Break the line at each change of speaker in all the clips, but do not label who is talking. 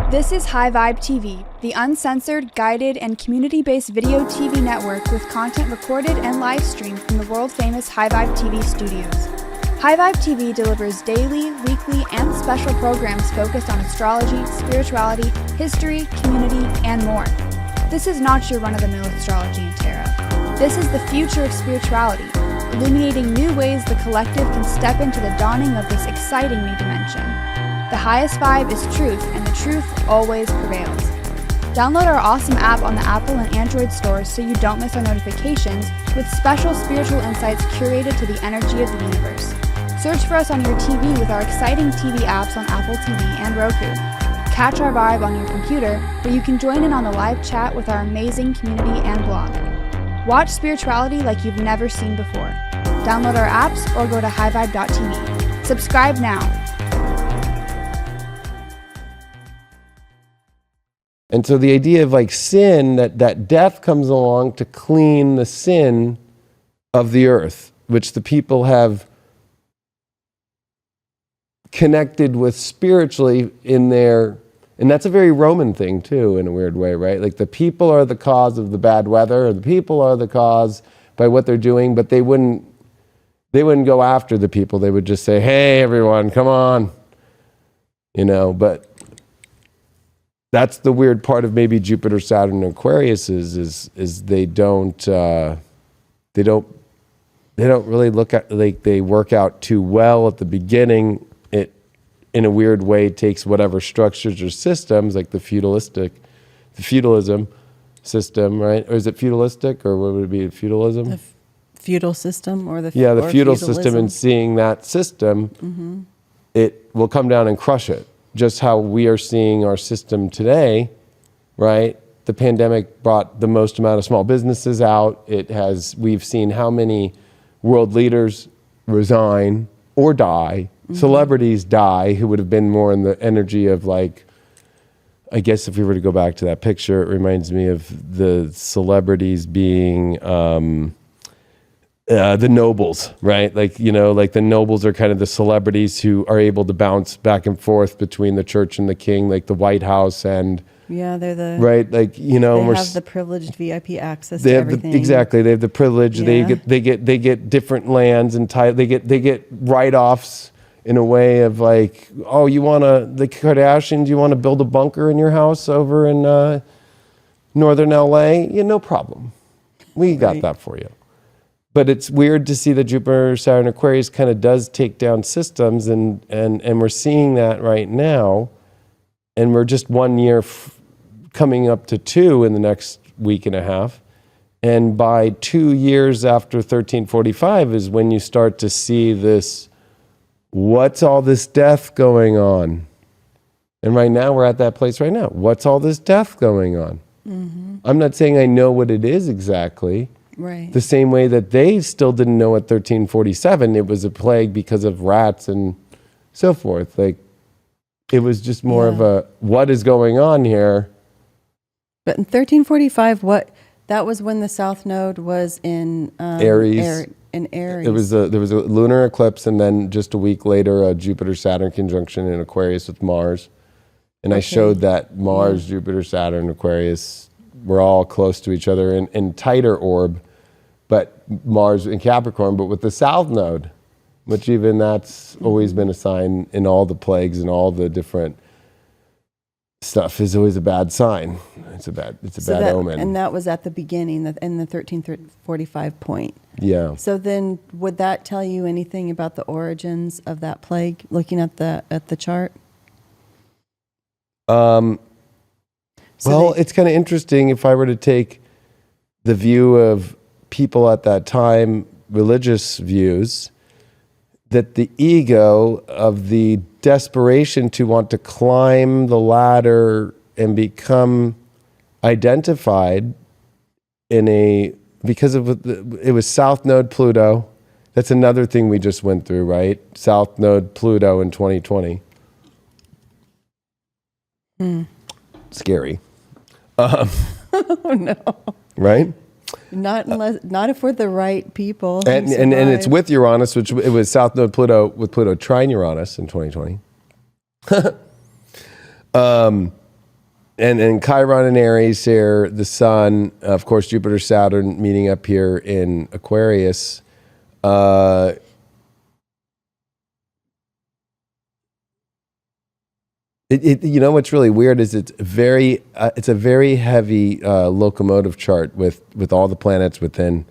This is High Vibe TV, the uncensored, guided, and community-based video TV network with content recorded and live streamed from the world-famous High Vibe TV studios. High Vibe TV delivers daily, weekly, and special programs focused on astrology, spirituality, history, community, and more. This is not your run-of-the-mill astrology and tarot. This is the future of spirituality, illuminating new ways the collective can step into the dawning of this exciting new dimension. The highest vibe is truth, and the truth always prevails. Download our awesome app on the Apple and Android stores so you don't miss our notifications, with special spiritual insights curated to the energy of the universe. Search for us on your TV with our exciting TV apps on Apple TV and Roku. Catch our vibe on your computer, where you can join in on the live chat with our amazing community and blog. Watch spirituality like you've never seen before. Download our apps or go to highvibe.tv. Subscribe now.
And so the idea of like sin, that death comes along to clean the sin of the earth, which the people have connected with spiritually in their, and that's a very Roman thing too, in a weird way, right? Like the people are the cause of the bad weather, or the people are the cause by what they're doing, but they wouldn't go after the people. They would just say, hey, everyone, come on. But that's the weird part of maybe Jupiter, Saturn, and Aquarius is they don't really look at, like, they work out too well at the beginning. It, in a weird way, takes whatever structures or systems, like the feudalism system, right? Or is it feudalistic, or what would it be? Feudalism?
The feudal system, or the
feudal feudalism. System, and seeing that system, it will come down and crush it. Just how we are seeing our system today, right? The pandemic brought the most amount of small businesses out. We've seen how many world leaders resign or die, celebrities die, who would have been more in the energy of, like, I guess if we were to go back to that picture, it reminds me of the celebrities being the nobles, right? Like the nobles are kind of the celebrities who are able to bounce back and forth between the church and the king, like the White House and... Yeah, they're the... Right, like,
they have the privileged VIP access to everything.
Exactly, they have the privilege. Yeah. They get different lands and they get write-offs in a way of, like, oh, the Kardashians, you want to build a bunker in your house over in northern LA? Yeah, no problem. We got that for you. But it's weird to see that Jupiter, Saturn, Aquarius kind of does take down systems, and we're seeing that right now. And we're just 1 year coming up to 2 in the next week and a half. And by 2 years after 1345 is when you start to see this, what's all this death going on? And right now we're at that place right now. What's all this death going on? I'm not saying I know what it is exactly.
Right.
The same way that they still didn't know at 1347 it was a plague because of rats and so forth. Like, it was just more of a, what is going on here?
But in 1345, that was when the South Node was in
Aries.
In Aries.
There was a lunar eclipse, and then just a week later, a Jupiter-Saturn conjunction in Aquarius with Mars. And I showed that Mars, Jupiter, Saturn, Aquarius were all close to each other in tighter orb, but Mars in Capricorn, but with the South Node, which even that's always been a sign in all the plagues and all the different stuff is always a bad sign. It's a bad omen.
And that was at the beginning, in the 1345 point.
Yeah.
So then would that tell you anything about the origins of that plague, looking at the chart?
It's kind of interesting if I were to take the view of people at that time, religious views, that the ego of the desperation to want to climb the ladder and become identified because of it was South Node Pluto. That's another thing we just went through, right? South Node Pluto in 2020. Scary.
Oh no!
Right?
Not if we're the right people.
And it's with Uranus, which it was South Node Pluto with Pluto trine Uranus in 2020. and Chiron in Aries here, the sun, of course, Jupiter, Saturn meeting up here in Aquarius. You know what's really weird is it's a very heavy locomotive chart with all the planets within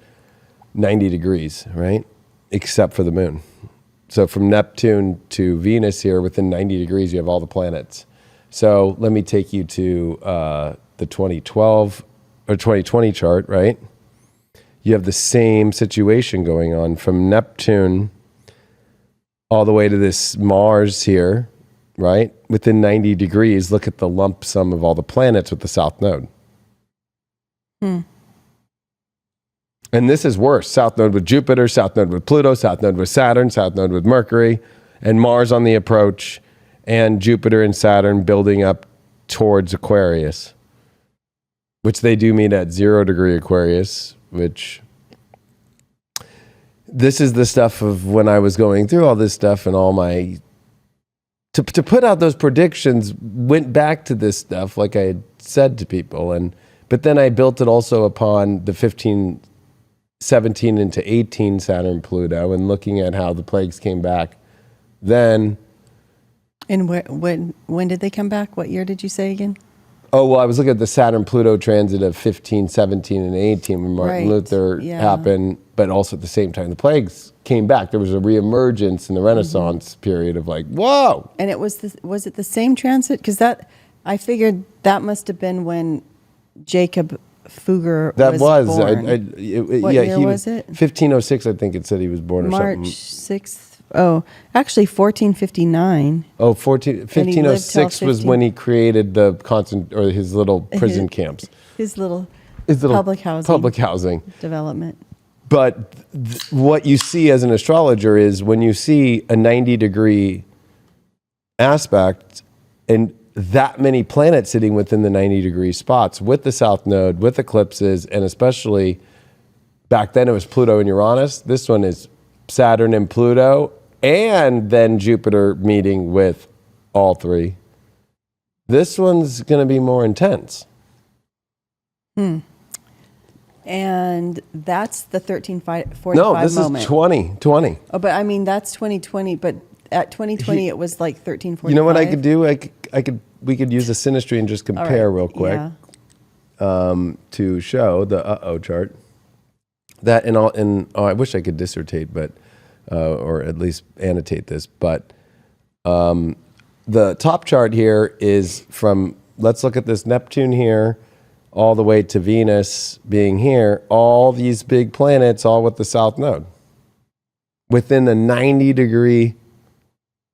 90 degrees, right? Except for the moon. So from Neptune to Venus here, within 90 degrees, you have all the planets. So let me take you to the 2012 or 2020 chart, right? You have the same situation going on from Neptune all the way to this Mars here, right? Within 90 degrees, look at the lump sum of all the planets with the south node. And this is worse. South node with Jupiter, south node with Pluto, south node with Saturn, south node with Mercury, and Mars on the approach, and Jupiter and Saturn building up towards Aquarius, which they do meet at 0 degree Aquarius, which this is the stuff of when I was going through all this stuff and all my... To put out those predictions, went back to this stuff like I had said to people, but then I built it also upon the 15, 17 into 18 Saturn Pluto and looking at how the plagues came back then.
And when did they come back? What year did you say again?
Oh, well, I was looking at the Saturn Pluto transit of 15, 17, and 18 when Martin Luther happened, but also at the same time the plagues came back. There was a reemergence in the Renaissance period of like, whoa.
And it was it the same transit? Because I figured that must have been when Jacob Fugger was born. What year was it?
1506, I think it said he was born or something.
March 6th. Oh, actually 1459.
Oh, 1506 was when he created the his little prison camps.
His little
public housing
development.
But what you see as an astrologer is when you see a 90-degree aspect and that many planets sitting within the 90-degree spots with the south node, with eclipses, and especially back then it was Pluto and Uranus. This one is Saturn and Pluto, and then Jupiter meeting with all three. This one's going to be more intense.
And that's the 1345
No, this
moment.
is 2020.
Oh, but I mean, that's 2020, but at 2020 it was like 1345.
You know what I could do? We could use the synastry and just compare real quick to show the chart. That I wish I could dissertate, but or at least annotate this. But the top chart here is from. Let's look at this Neptune here, all the way to Venus being here. All these big planets, all with the south node, within a 90-degree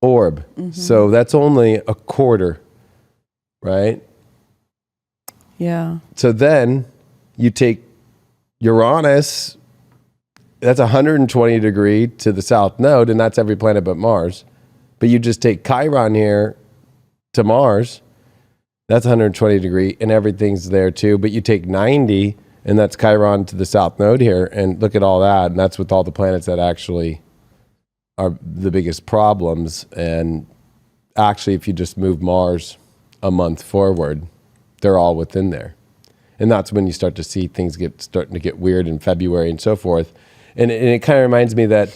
orb. So that's only a quarter, right?
Yeah.
So then you take Uranus, that's 120 degree to the south node, and that's every planet but Mars. But you just take Chiron here to Mars, that's 120 degree, and everything's there too. But you take 90, and that's Chiron to the south node here, and look at all that, and that's with all the planets that actually are the biggest problems. And actually, if you just move Mars a month forward, they're all within there. And that's when you start to see things starting to get weird in February and so forth. And it kind of reminds me that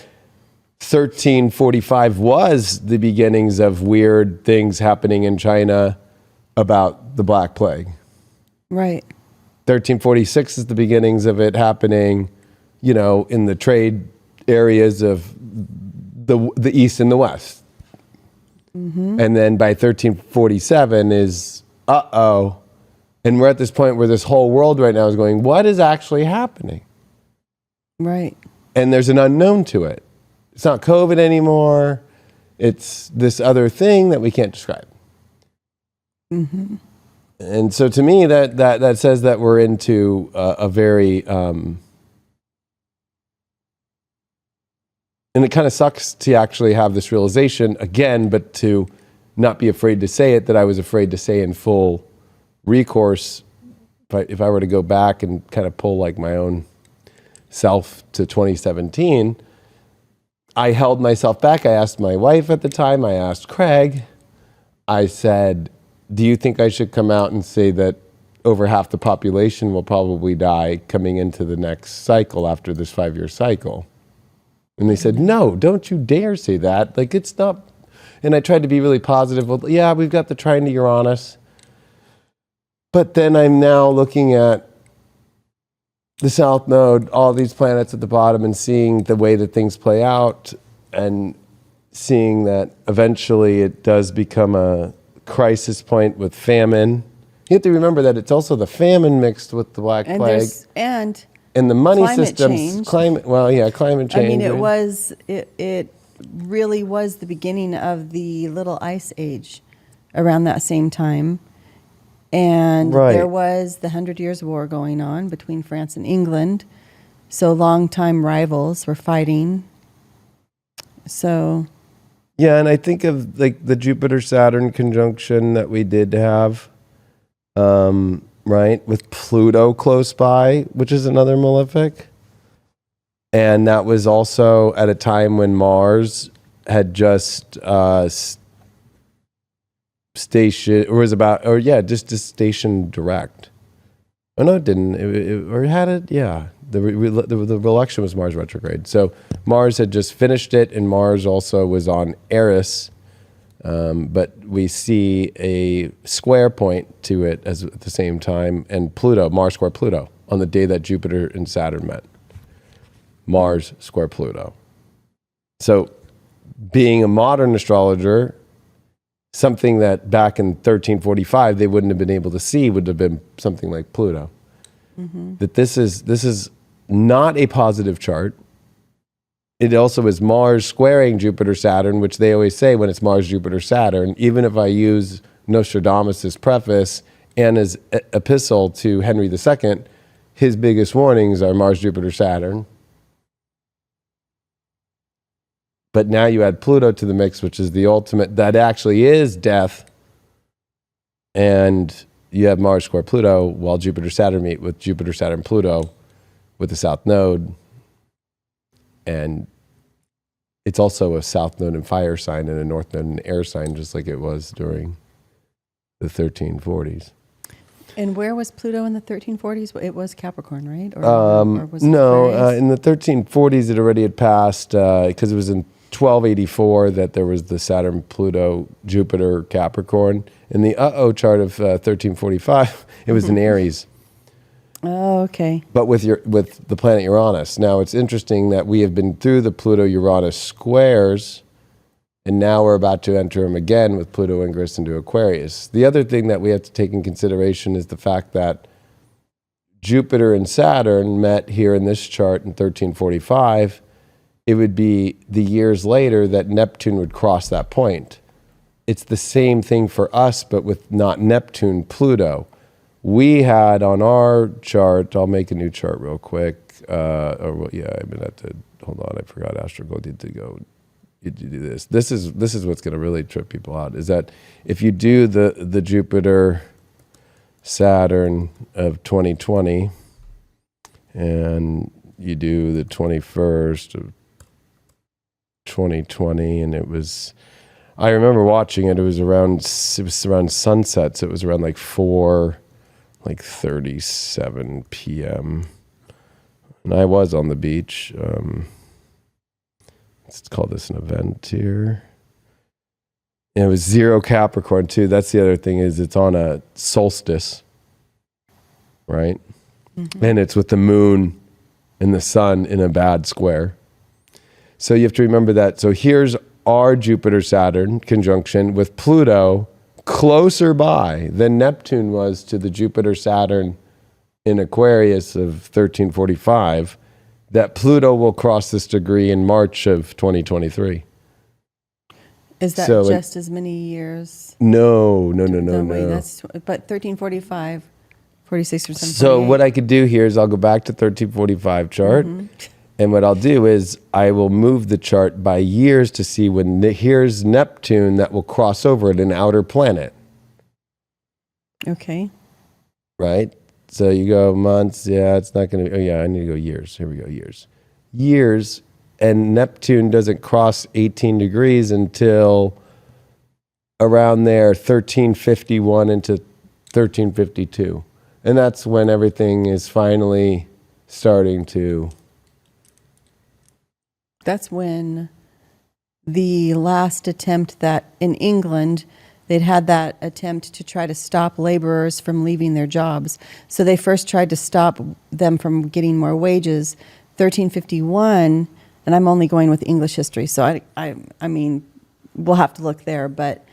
1345 was the beginnings of weird things happening in China about the Black Plague.
Right.
1346 is the beginnings of it happening, in the trade areas of the East and the West. And then by 1347 is, and we're at this point where this whole world right now is going, what is actually happening?
Right.
And there's an unknown to it. It's not COVID anymore. It's this other thing that we can't describe. And so to me, that says that we're into a very, and it kind of sucks to actually have this realization again, but to not be afraid to say it, that I was afraid to say in full recourse. If I were to go back and kind of pull like my own self to 2017, I held myself back. I asked my wife at the time, I asked Craig, I said, do you think I should come out and say that over half the population will probably die coming into the next cycle after this 5-year cycle? And they said, no, don't you dare say that. Like, it's not. And I tried to be really positive. Well, yeah, we've got the trine to Uranus. But then I'm now looking at the South Node, all these planets at the bottom, and seeing the way that things play out, and seeing that eventually it does become a crisis point with famine. You have to remember that it's also the famine mixed with the Black Plague. And the money systems, climate change.
I mean, it really was the beginning of the Little Ice Age around that same time. And there was the 100 Years' War going on between France and England. So longtime rivals were fighting. So.
Yeah, and I think of like the Jupiter-Saturn conjunction that we did have. Right, with Pluto close by, which is another malefic. And that was also at a time when Mars had just just station direct. Oh no, it didn't. The election was Mars retrograde. So Mars had just finished it, and Mars also was on Eris. But we see a square point to it at the same time, and Pluto, Mars square Pluto, on the day that Jupiter and Saturn met. Mars square Pluto. So being a modern astrologer, something that back in 1345 they wouldn't have been able to see would have been something like Pluto. Mm-hmm. That this is not a positive chart. It also is Mars squaring Jupiter-Saturn, which they always say when it's Mars, Jupiter, Saturn, even if I use Nostradamus' preface and his epistle to Henry II, his biggest warnings are Mars, Jupiter, Saturn. But now you add Pluto to the mix, which is the ultimate, that actually is death. And you have Mars square Pluto while Jupiter, Saturn meet with Jupiter, Saturn, Pluto with the South Node. And it's also a South Node and fire sign and a North Node and air sign, just like it was during the 1340s.
And where was Pluto in the 1340s? It was Capricorn, right? Or was it
in the 1340s it already had passed, because it was in 1284 that there was the Saturn, Pluto, Jupiter, Capricorn. In the chart of 1345, it was in Aries.
Oh, okay.
But with the planet Uranus. Now, it's interesting that we have been through the Pluto-Uranus squares, and now we're about to enter them again with Pluto ingress into Aquarius. The other thing that we have to take in consideration is the fact that Jupiter and Saturn met here in this chart in 1345. It would be the years later that Neptune would cross that point. It's the same thing for us, but with not Neptune, Pluto. We had on our chart, I'll make a new hold on, I forgot Astrology to go. You do this. This is what's going to really trip people out, is that if you do the Jupiter Saturn of 2020 and you do the 21st of 2020, and I remember watching it, it was around sunsets. It was around like 4:37 p.m. And I was on the beach. Let's call this an event here. And it was 0 Capricorn too. That's the other thing, is it's on a solstice, right? Mm-hmm. And it's with the moon and the sun in a bad square. So you have to remember that. So here's our Jupiter-Saturn conjunction with Pluto closer by than Neptune was to the Jupiter-Saturn in Aquarius of 1345, that Pluto will cross this degree in March of 2023.
Is that just as many years?
No.
But 1345, 46 or something.
So what I could do here is I'll go back to 1345 chart. Mm-hmm. And what I'll do is I will move the chart by years to see when here's Neptune that will cross over at an outer planet.
Okay.
Right? So you go months, it's not going to, I need to go years. Here we go, years. Years, and Neptune doesn't cross 18 degrees until around there, 1351 into 1352. And that's when everything is finally starting to...
That's when the last attempt that in England, they'd had that attempt to try to stop laborers from leaving their jobs. So they first tried to stop them from getting more wages. 1351, and I'm only going with English history, so I mean, we'll have to look there, but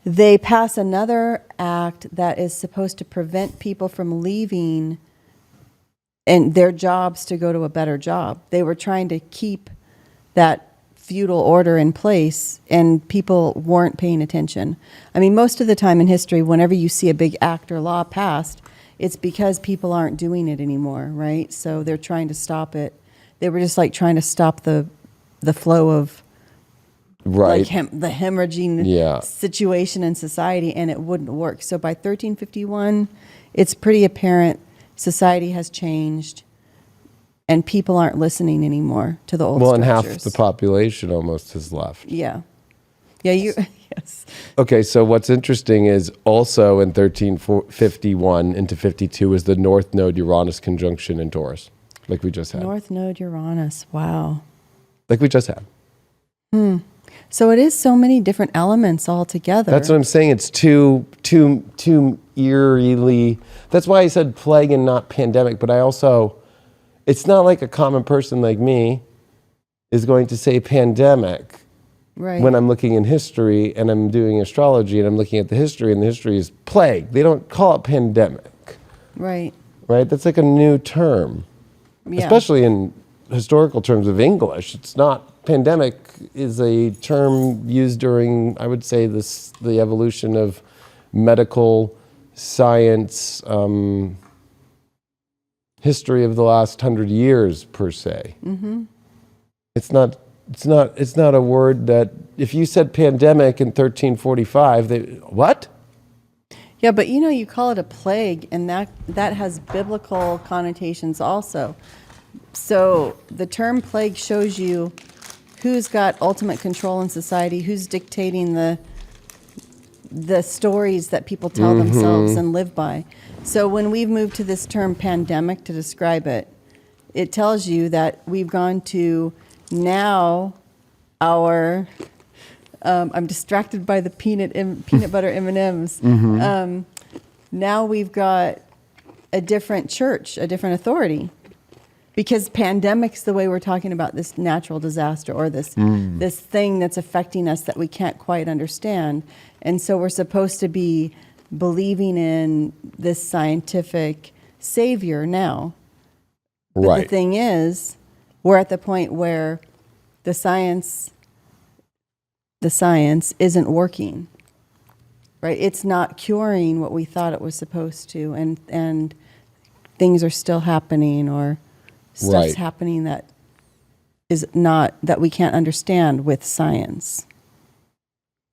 they pass another act that is supposed to prevent people from leaving and their jobs to go to a better job. They were trying to keep that feudal order in place, and people weren't paying attention. I mean, most of the time in history, whenever you see a big act or law passed, it's because people aren't doing it anymore, right? So they're trying to stop it. They were just like trying to stop the flow of
right.
like the hemorrhaging situation in society, and it wouldn't work. So by 1351, it's pretty apparent society has changed, and people aren't listening anymore to the old
Well,
structures.
and half the population almost has left.
Yeah. Yeah, yes.
Okay, so what's interesting is also in 1351 into 52 is the North Node Uranus conjunction in Taurus, like we just had.
North Node Uranus, wow.
Like we just had.
So it is so many different elements all together.
That's what I'm saying. It's too eerily. That's why I said plague and not pandemic. But I also, it's not like a common person like me is going to say pandemic
right.
when I'm looking in history and I'm doing astrology and I'm looking at the history, and the history is plague. They don't call it pandemic.
Right.
Right? That's like a new term.
Yeah.
Especially in historical terms of English. It's not. Pandemic is a term used during, I would say, the evolution of medical science history of the last 100 years, per se. Mm-hmm. It's not a word that, if you said pandemic in 1345, what?
Yeah, but you call it a plague, and that has biblical connotations also. So the term plague shows you who's got ultimate control in society, who's dictating the stories that people tell themselves and live by. So when we've moved to this term pandemic to describe it, it tells you that we've gone to now our, I'm distracted by the peanut butter M&Ms. Now we've got a different church, a different authority. Because pandemic's the way we're talking about this natural disaster or this thing that's affecting us that we can't quite understand. And so we're supposed to be believing in this scientific savior now. But
right.
The thing is, we're at the point where the science isn't working. Right? It's not curing what we thought it was supposed to, and things are still happening, or stuff's happening that is not, that we can't understand with science,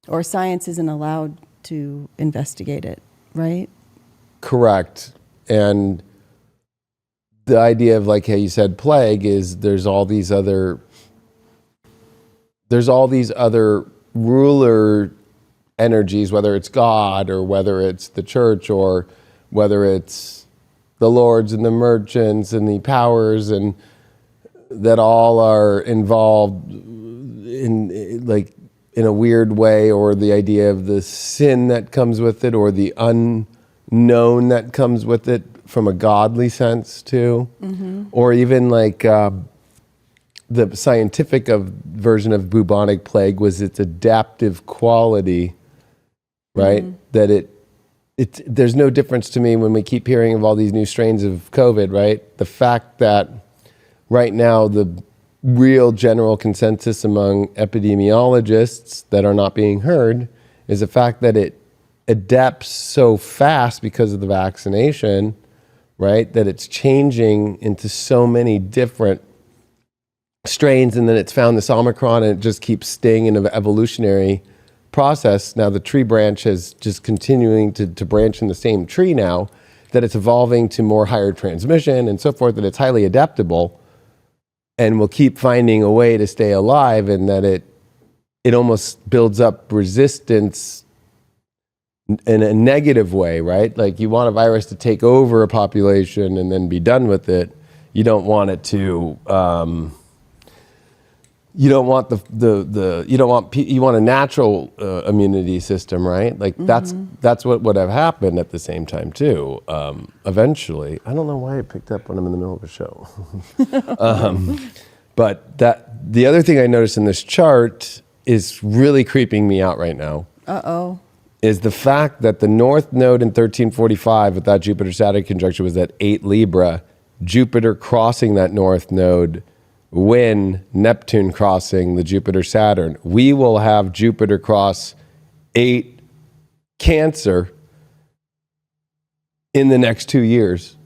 or science isn't allowed to investigate it, right? Correct.
And the idea of, like how you said, plague is there's all these other ruler energies, whether it's God or whether it's the church or whether it's the lords and the merchants and the powers, and that all are involved in a weird way, or the idea of the sin that comes with it, or the unknown that comes with it from a godly sense too, or even like the scientific version of bubonic plague was its adaptive quality, right? That there's no difference to me when we keep hearing of all these new strains of COVID, right? The fact that right now the real general consensus among epidemiologists that are not being heard is the fact that it adapts so fast because of the vaccination, right? That it's changing into so many different strains, and then it's found this Omicron, and it just keeps staying in an evolutionary process. Now the tree branch is just continuing to branch in the same tree now, that it's evolving to more higher transmission and so forth, that it's highly adaptable and will keep finding a way to stay alive, and that it almost builds up resistance in a negative way, right? Like you want a virus to take over a population and then be done with it. You don't want it to, you don't want you want a natural immunity system, right? Like that's what would have happened at the same time too. Eventually, I don't know why it picked up when I'm in the middle of a show. But the other thing I noticed in this chart is really creeping me out right now. Is the fact that the North Node in 1345 with that Jupiter-Saturn conjunction was at 8 Libra, Jupiter crossing that North Node when Neptune crossing the Jupiter-Saturn. We will have Jupiter cross 8 Cancer in the next 2 years.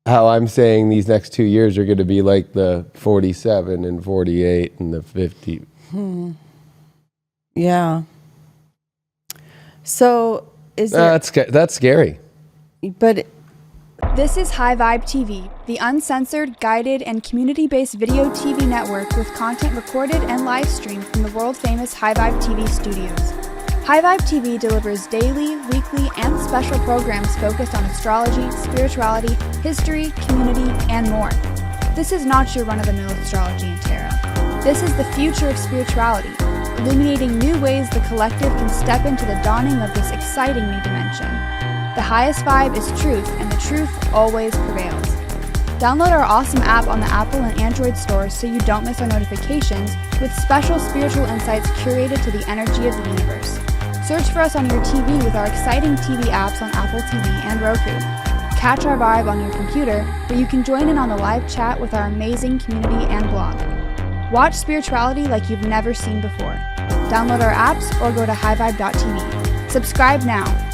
How I'm saying these next 2 years are going to be like the 47 and 48 and the 50.
Yeah. So is
that's scary.
But
this is High Vibe TV, the uncensored, guided, and community-based video TV network with content recorded and live streamed from the world-famous High Vibe TV studios. High Vibe TV delivers daily, weekly, and special programs focused on astrology, spirituality, history, community, and more. This is not your run-of-the-mill astrology and tarot. This is the future of spirituality, illuminating new ways the collective can step into the dawning of this exciting new dimension. The highest vibe is truth, and the truth always prevails. Download our awesome app on the Apple and Android stores so you don't miss our notifications with special spiritual insights curated to the energy of the universe. Search for us on your TV with our exciting TV apps on Apple TV and Roku. Catch our vibe on your computer, where you can join in on the live chat with our amazing community and blog. Watch spirituality like you've never seen before. Download our apps or go to highvibe.tv. Subscribe now.